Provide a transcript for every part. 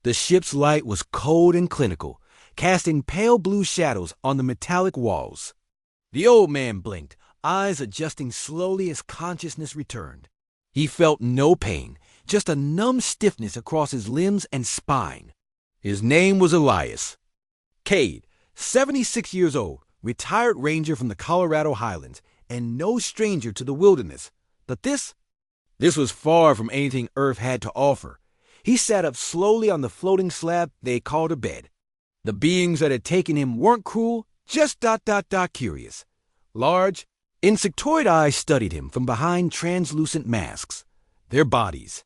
The ship's light was cold and clinical, casting pale blue shadows on the metallic walls. The old man blinked, eyes adjusting slowly as consciousness returned. He felt no pain, just a numb stiffness across his limbs and spine. His name was Elias. Cade, 76 years old, retired ranger from the Colorado Highlands, and no stranger to the wilderness. But this was far from anything Earth had to offer. He sat up slowly on the floating slab they called a bed. The beings that had taken him weren't cruel, just curious. Large, insectoid eyes studied him from behind translucent masks. Their bodies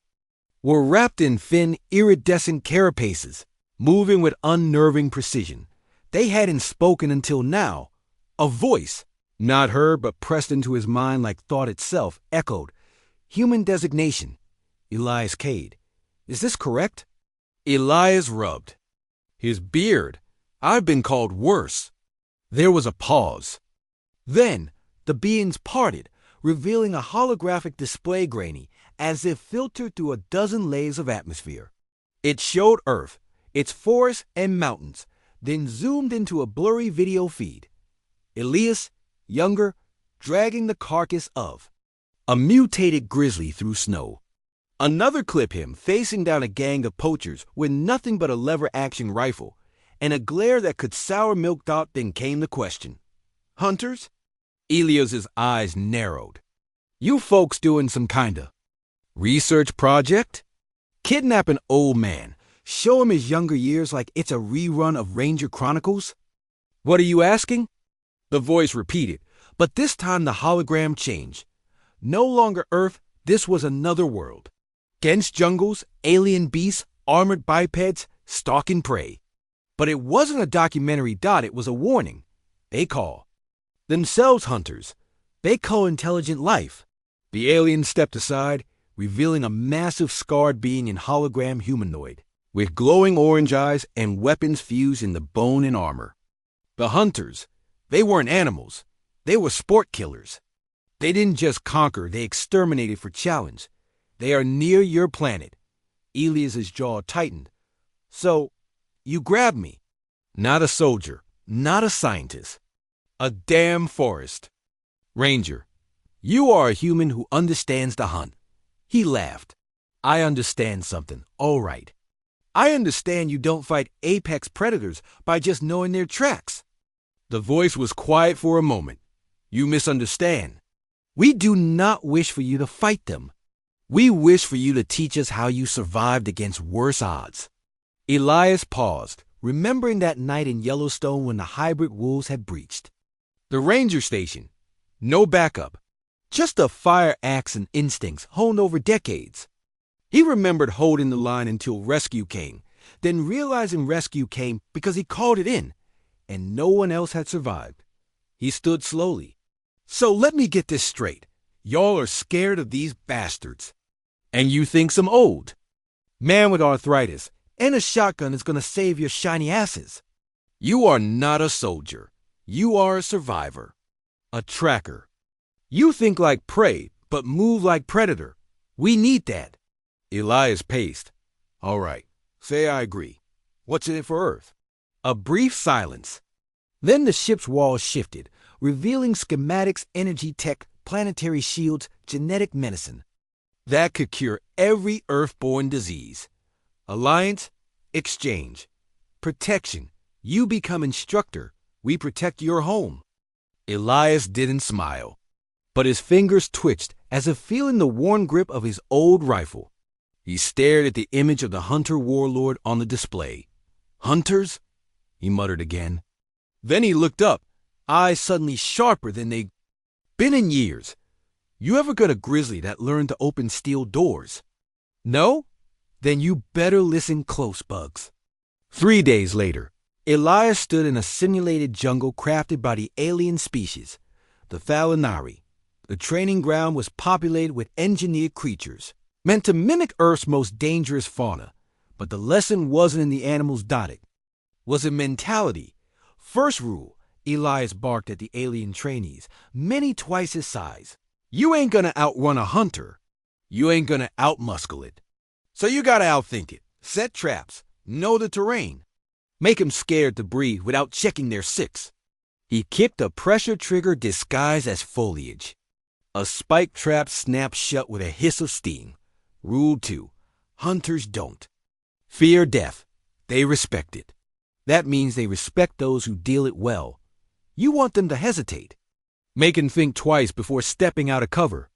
were wrapped in thin, iridescent carapaces, moving with unnerving precision. They hadn't spoken until now. A voice, not heard but pressed into his mind like thought itself, echoed. Human designation, Elias Cade. Is this correct? Elias rubbed his beard. I've been called worse. There was a pause. Then the beings parted, revealing a holographic display grainy, as if filtered through a dozen layers of atmosphere. It showed Earth, its forests and mountains, then zoomed into a blurry video feed. Elias, younger, dragging the carcass of a mutated grizzly through snow. Another clip him facing down a gang of poachers with nothing but a lever-action rifle, and a glare that could sour milk out. Then came the question. Hunters? Elias's eyes narrowed. You folks doing some kinda research project? Kidnap an old man, show him his younger years like it's a rerun of Ranger Chronicles? What are you asking? The voice repeated, but this time the hologram changed. No longer Earth, this was another world. Dense jungles, alien beasts, armored bipeds, stalking prey. But it wasn't a documentary. It was a warning. They call themselves hunters. They call intelligent life. The alien stepped aside, revealing a massive scarred being in hologram humanoid, with glowing orange eyes and weapons fused in the bone and armor. The hunters, they weren't animals. They were sport killers. They didn't just conquer, they exterminated for challenge. They are near your planet. Elias's jaw tightened. So, you grabbed me. Not a soldier, not a scientist. A damn forest. Ranger, you are a human who understands the hunt. He laughed. I understand something, all right. I understand you don't fight apex predators by just knowing their tracks. The voice was quiet for a moment. You misunderstand. We do not wish for you to fight them. We wish for you to teach us how you survived against worse odds. Elias paused, remembering that night in Yellowstone when the hybrid wolves had breached the ranger station. No backup. Just a fire axe and instincts honed over decades. He remembered holding the line until rescue came, then realizing rescue came because he called it in, and no one else had survived. He stood slowly. So let me get this straight. Y'all are scared of these bastards. And you think some old man with arthritis and a shotgun is going to save your shiny asses. You are not a soldier. You are a survivor. A tracker. You think like prey, but move like predator. We need that. Elias paced. All right, say I agree. What's in it for Earth? A brief silence. Then the ship's walls shifted, revealing schematics, energy tech, planetary shields, genetic medicine. That could cure every Earth-born disease. Alliance, exchange. Protection. You become instructor. We protect your home. Elias didn't smile, but his fingers twitched as if feeling the worn grip of his old rifle. He stared at the image of the hunter warlord on the display. Hunters? He muttered again. Then he looked up, eyes suddenly sharper than they'd been in years. You ever got a grizzly that learned to open steel doors? No? Then you better listen close, Bugs. 3 days later, Elias stood in a simulated jungle crafted by the alien species, the Thalanari. The training ground was populated with engineered creatures, meant to mimic Earth's most dangerous fauna. But the lesson wasn't in the animals' diet. Was in mentality. First rule, Elias barked at the alien trainees, many twice his size. You ain't gonna outrun a hunter. You ain't gonna outmuscle it. So you gotta outthink it, set traps, know the terrain, make 'em scared to breathe without checking their six. He kicked a pressure trigger disguised as foliage. A spike trap snapped shut with a hiss of steam. Rule 2. Hunters don't fear death. They respect it. That means they respect those who deal it well. You want them to hesitate. Make 'em think twice before stepping out of cover.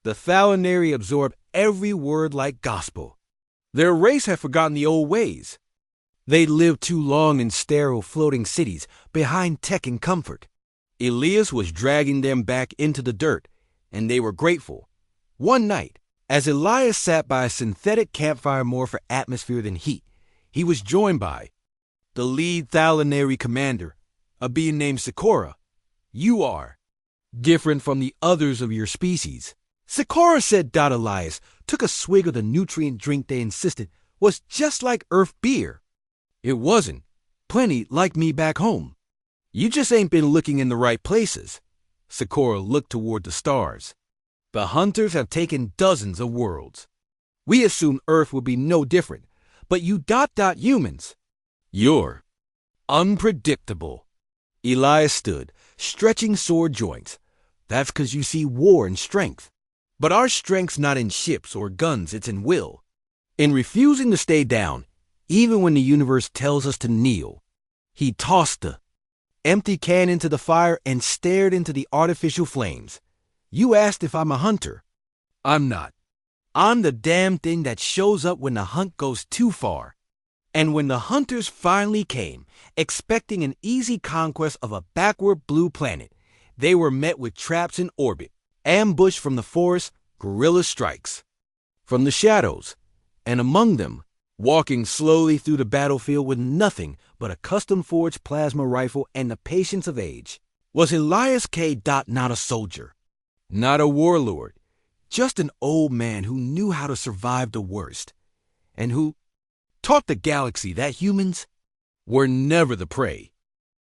The Thalaneri absorb every word like gospel. Their race had forgotten the old ways. They lived too long in sterile floating cities behind tech and comfort. Elias was dragging them back into the dirt, and they were grateful. One night, as Elias sat by a synthetic campfire more for atmosphere than heat, he was joined by the lead Thalaneri commander, a being named Sikora. You are different from the others of your species. Sikora said. Elias took a swig of the nutrient drink they insisted was just like Earth beer. It wasn't. Plenty like me back home. You just ain't been looking in the right places. Sikora looked toward the stars. The hunters have taken dozens of worlds. We assumed Earth would be no different, but you humans. You're unpredictable. Elias stood, stretching sore joints. That's 'cause you see war and strength. But our strength's not in ships or guns, it's in will. In refusing to stay down, even when the universe tells us to kneel. He tossed the empty can into the fire and stared into the artificial flames. You asked if I'm a hunter. I'm not. I'm the damn thing that shows up when the hunt goes too far. And when the hunters finally came, expecting an easy conquest of a backward blue planet, they were met with traps in orbit, ambushed from the forest, guerrilla strikes. From the shadows, and among them, walking slowly through the battlefield with nothing but a custom-forged plasma rifle and the patience of age, was Elias K. Not a soldier, not a warlord, just an old man who knew how to survive the worst, and who taught the galaxy that humans were never the prey.